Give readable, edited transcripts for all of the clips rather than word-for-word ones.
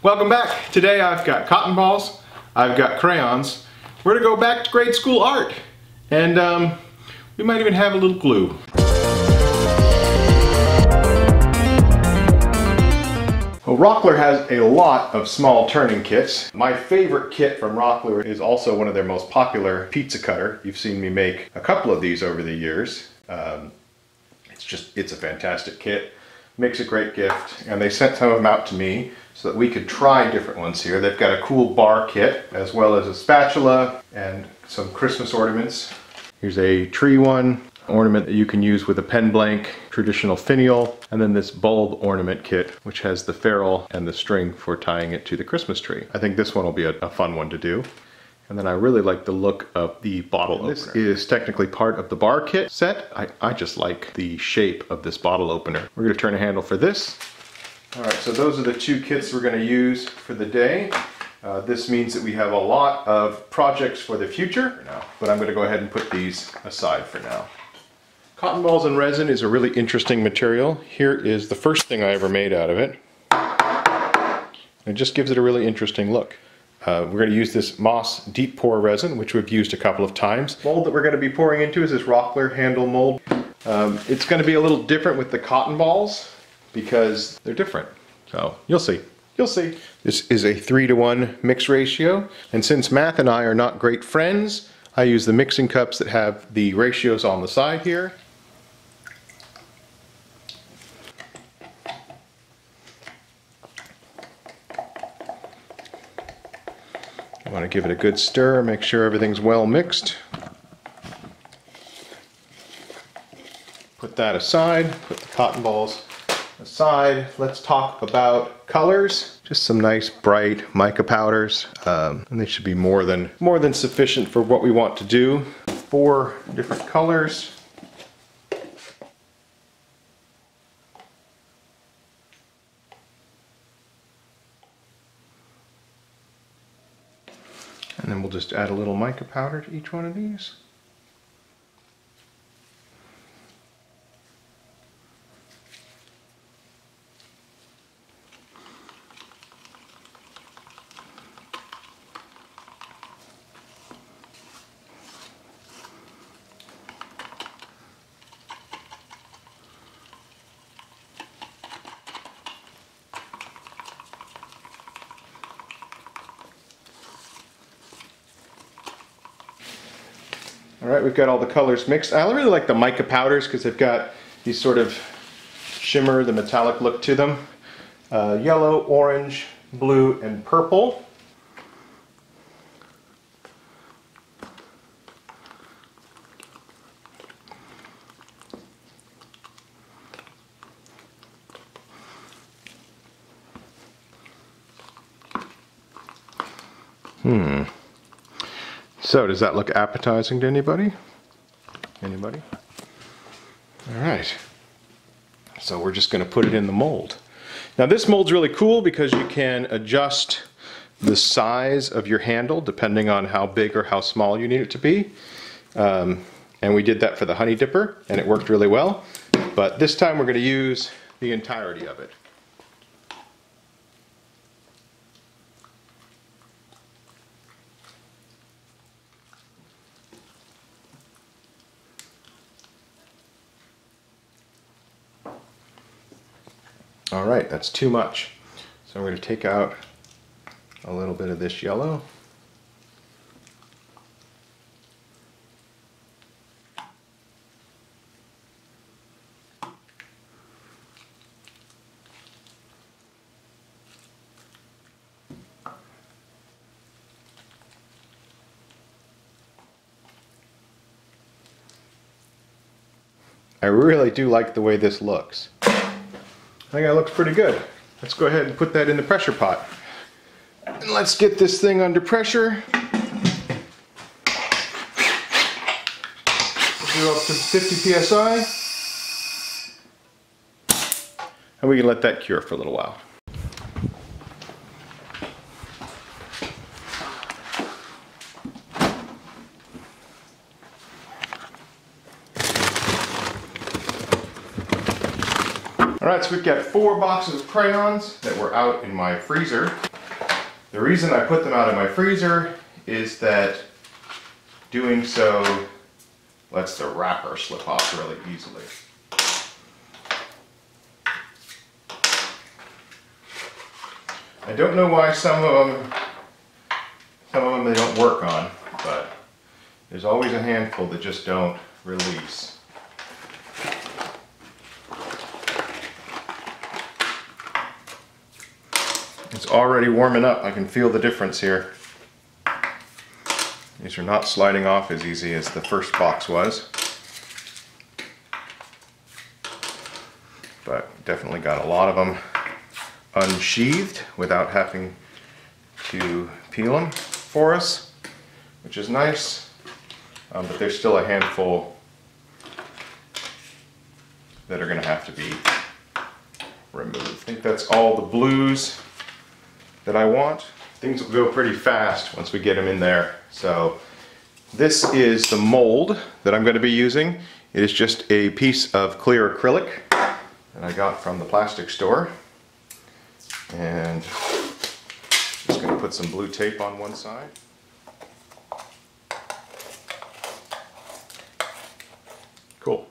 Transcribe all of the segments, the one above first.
Welcome back. Today I've got cotton balls, I've got crayons. We're gonna go back to grade school art. And we might even have a little glue. Well, Rockler has a lot of small turning kits. My favorite kit from Rockler is also one of their most popular pizza cutter. You've seen me make a couple of these over the years. It's a fantastic kit. Makes a great gift. And they sent some of them out to me so that we could try different ones here. They've got a cool bar kit as well as a spatula and some Christmas ornaments. Here's a tree one, ornament that you can use with a pen blank, traditional finial, and then this bulb ornament kit which has the ferrule and the string for tying it to the Christmas tree. I think this one will be a fun one to do. And then I really like the look of the bottle opener. This is technically part of the bar kit set. I just like the shape of this bottle opener. We're gonna turn a handle for this. All right, so those are the two kits we're gonna use for the day. This means that we have a lot of projects for the future, but I'm gonna go ahead and put these aside for now. Cotton balls and resin is a really interesting material. Here is the first thing I ever made out of it. It just gives it a really interesting look. We're going to use this Moss deep pour resin, which we've used a couple of times. The mold that we're going to be pouring into is this Rockler handle mold. It's going to be a little different with the cotton balls because they're different. So you'll see. You'll see. This is a 3-to-1 mix ratio, and since Matt and I are not great friends, I use the mixing cups that have the ratios on the side here. I want to give it a good stir, make sure everything's well mixed. Put that aside, put the cotton balls aside. Let's talk about colors. Just some nice bright mica powders, and they should be more than sufficient for what we want to do. 4 different colors. And then we'll just add a little mica powder to each one of these. All right, we've got all the colors mixed. I really like the mica powders because they've got these sort of shimmer, the metallic look to them. Yellow, orange, blue, and purple. So, does that look appetizing to anybody? Anybody? All right. So we're just going to put it in the mold. Now this mold's really cool because you can adjust the size of your handle depending on how big or how small you need it to be. And we did that for the honey dipper and it worked really well. But this time we're going to use the entirety of it. Alright, that's too much. So we're going to take out a little bit of this yellow. I really do like the way this looks. I think that looks pretty good. Let's go ahead and put that in the pressure pot. And let's get this thing under pressure. We'll go up to 50 psi. And we can let that cure for a little while. Alright, so we've got 4 boxes of crayons that were out in my freezer. The reason I put them out in my freezer is that doing so lets the wrapper slip off really easily. I don't know why some of them they don't work on, but there's always a handful that just don't release. It's already warming up. I can feel the difference here. These are not sliding off as easy as the first box was, but definitely got a lot of them unsheathed without having to peel them for us, which is nice, but there's still a handful that are going to have to be removed. I think that's all the blues that I want. Things will go pretty fast once we get them in there. So this is the mold that I'm going to be using. It is just a piece of clear acrylic that I got from the plastic store. And just going to put some blue tape on one side. Cool.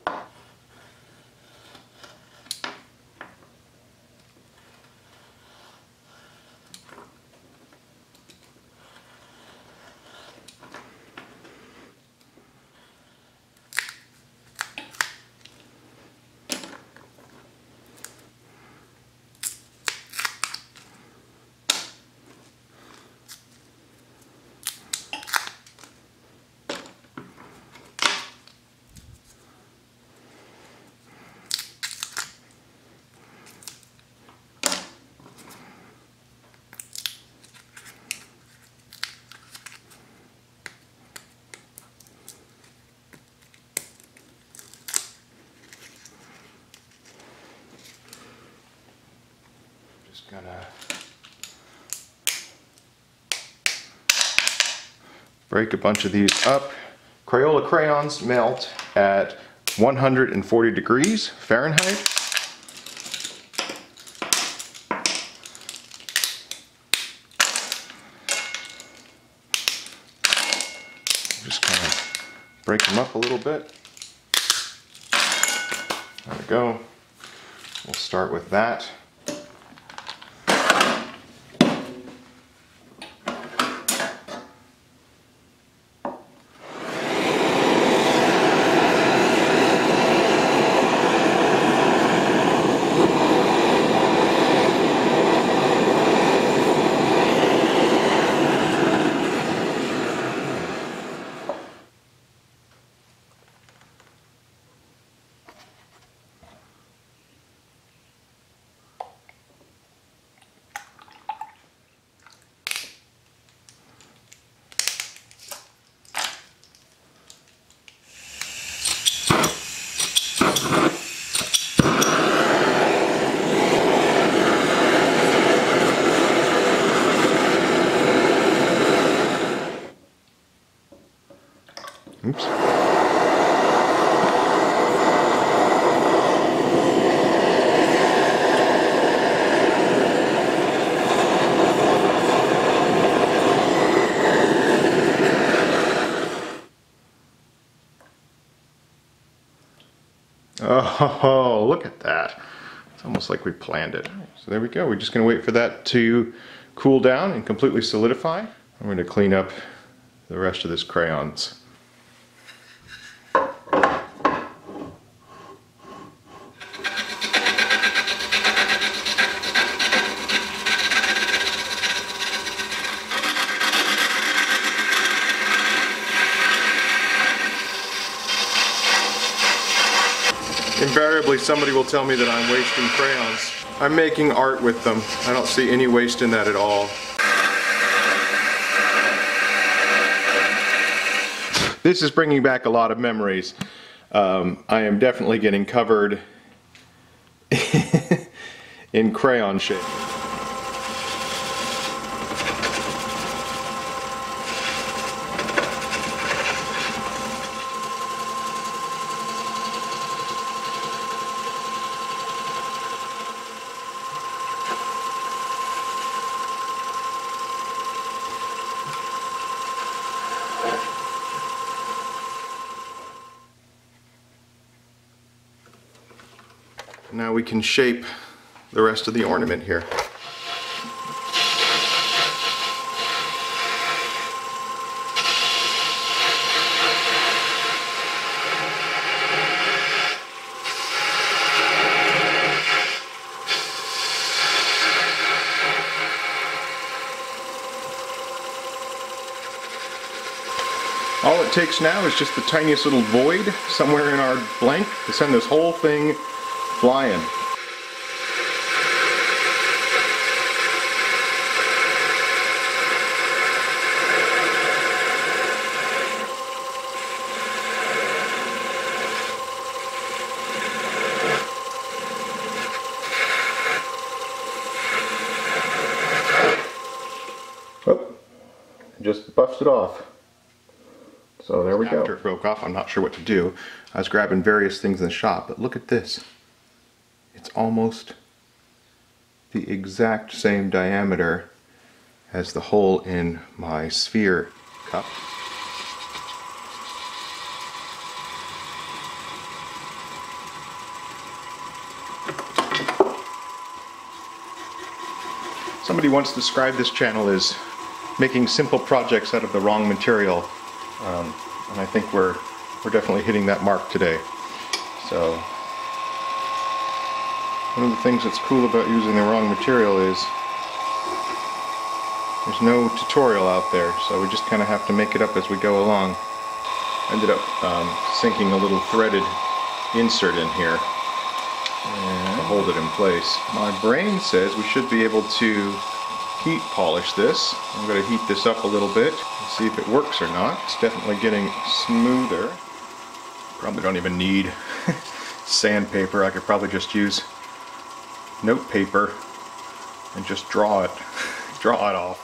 Gonna break a bunch of these up. Crayola crayons melt at 140 degrees Fahrenheit. Just kind of break them up a little bit. There we go. We'll start with that. Oops. Oh, look at that. It's almost like we planned it. So there we go. We're just going to wait for that to cool down and completely solidify. I'm going to clean up the rest of this crayons. Invariably, somebody will tell me that I'm wasting crayons. I'm making art with them. I don't see any waste in that at all. This is bringing back a lot of memories. I am definitely getting covered in crayon shape. Now we can shape the rest of the ornament here. All it takes now is just the tiniest little void somewhere in our blank to send this whole thing flying. Oh, just buffed it off. So there we go. After it broke off, I'm not sure what to do. I was grabbing various things in the shop, but look at this. It's almost the exact same diameter as the hole in my sphere cup. Somebody once described this channel as making simple projects out of the wrong material. And I think we're definitely hitting that mark today. So one of the things that's cool about using the wrong material is there's no tutorial out there, so we just kind of have to make it up as we go along. Ended up sinking a little threaded insert in here to hold it in place. My brain says we should be able to heat polish this. I'm going to heat this up a little bit and see if it works or not. It's definitely getting smoother. Probably don't even need sandpaper. I could probably just use note paper and just draw it off.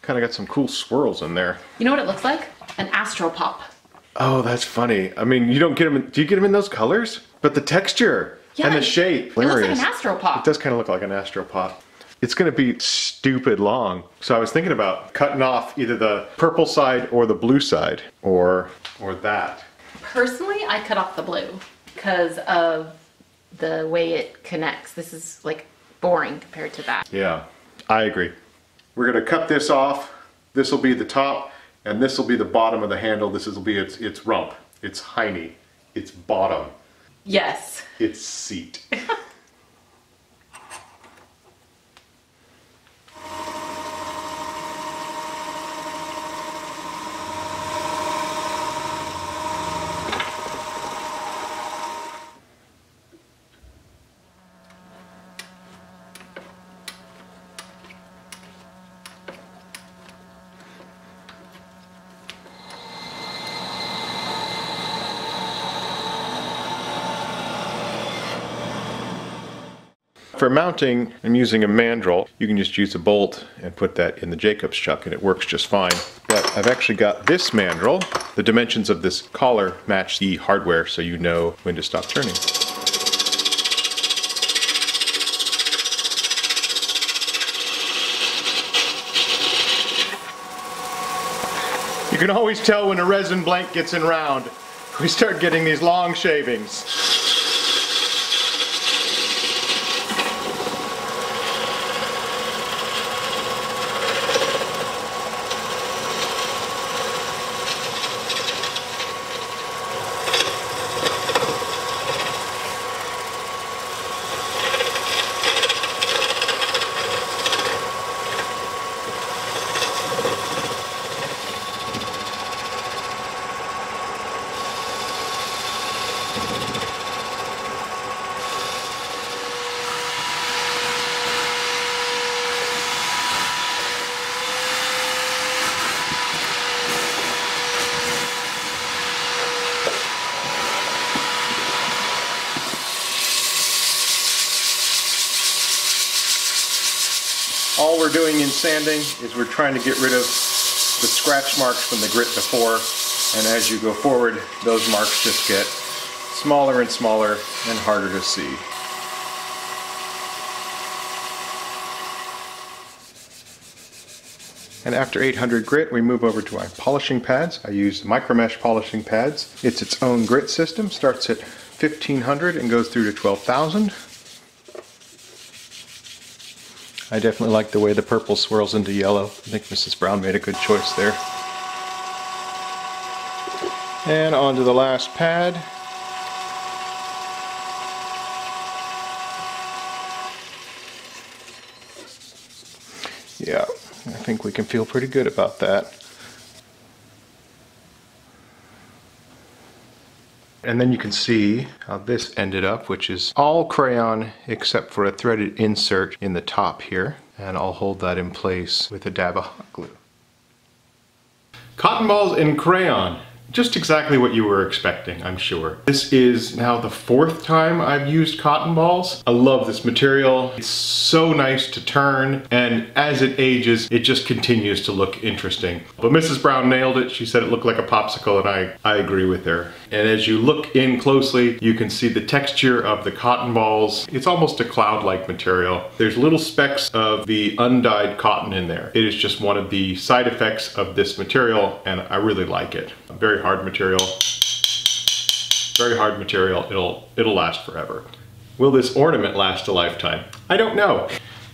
Kind of got some cool swirls in there. You know what it looks like? An astropop. Oh, that's funny. I mean, you don't get them. Do you get them in those colors? But the texture and the shape. It looks like an astropop. It does kind of look like an astropop. It's going to be stupid long. So I was thinking about cutting off either the purple side or the blue side, or that. Personally, I cut off the blue because of the way it connects. This is like boring compared to that. Yeah, I agree. We're going to cut this off. This will be the top, and this will be the bottom of the handle. This will be its rump, its hiney, its bottom. Yes. Its seat. For mounting, I'm using a mandrel. You can just use a bolt and put that in the Jacob's chuck and it works just fine. But I've actually got this mandrel. The dimensions of this collar match the hardware, so you know when to stop turning. You can always tell when a resin blank gets in round. We start getting these long shavings. we're doing in sanding is we're trying to get rid of the scratch marks from the grit before, and as you go forward, those marks just get smaller and smaller and harder to see. And after 800 grit, we move over to my polishing pads. I use micromesh polishing pads. It's its own grit system, starts at 1500 and goes through to 12,000. I definitely like the way the purple swirls into yellow. I think Mrs. Brown made a good choice there. And on to the last pad. Yeah, I think we can feel pretty good about that. And then you can see how this ended up, which is all crayon except for a threaded insert in the top here. And I'll hold that in place with a dab of hot glue. Cotton balls in crayon. Just exactly what you were expecting, I'm sure. This is now the 4th time I've used cotton balls. I love this material. It's so nice to turn, and as it ages, it just continues to look interesting. But Mrs. Brown nailed it. She said it looked like a popsicle, and I agree with her. And as you look in closely, you can see the texture of the cotton balls. It's almost a cloud-like material. There's little specks of the undyed cotton in there. It is just one of the side effects of this material, and I really like it. Very hard material. Very hard material. It'll last forever. Will this ornament last a lifetime? I don't know.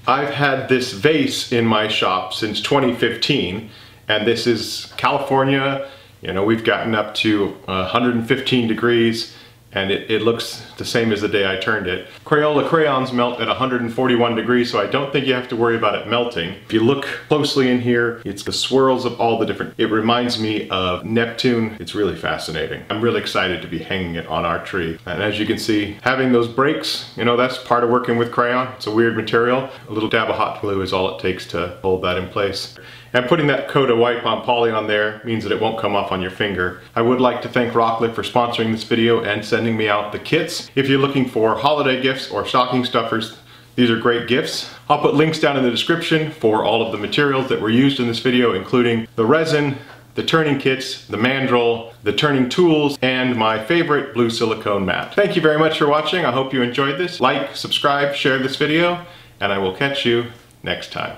I've had this vase in my shop since 2015, and this is California. You know, we've gotten up to 115 degrees, and it looks the same as the day I turned it. Crayola crayons melt at 141 degrees, so I don't think you have to worry about it melting. If you look closely in here, it's the swirls of all the different... It reminds me of Neptune. It's really fascinating. I'm really excited to be hanging it on our tree. And as you can see, having those breaks, you know, that's part of working with crayon. It's a weird material. A little dab of hot glue is all it takes to hold that in place. And putting that coat of white on poly on there means that it won't come off on your finger. I would like to thank Rockler for sponsoring this video and sending me out the kits. If you're looking for holiday gifts or stocking stuffers, these are great gifts. I'll put links down in the description for all of the materials that were used in this video, including the resin, the turning kits, the mandrel, the turning tools, and my favorite blue silicone mat. Thank you very much for watching. I hope you enjoyed this. Like, subscribe, share this video, and I will catch you next time.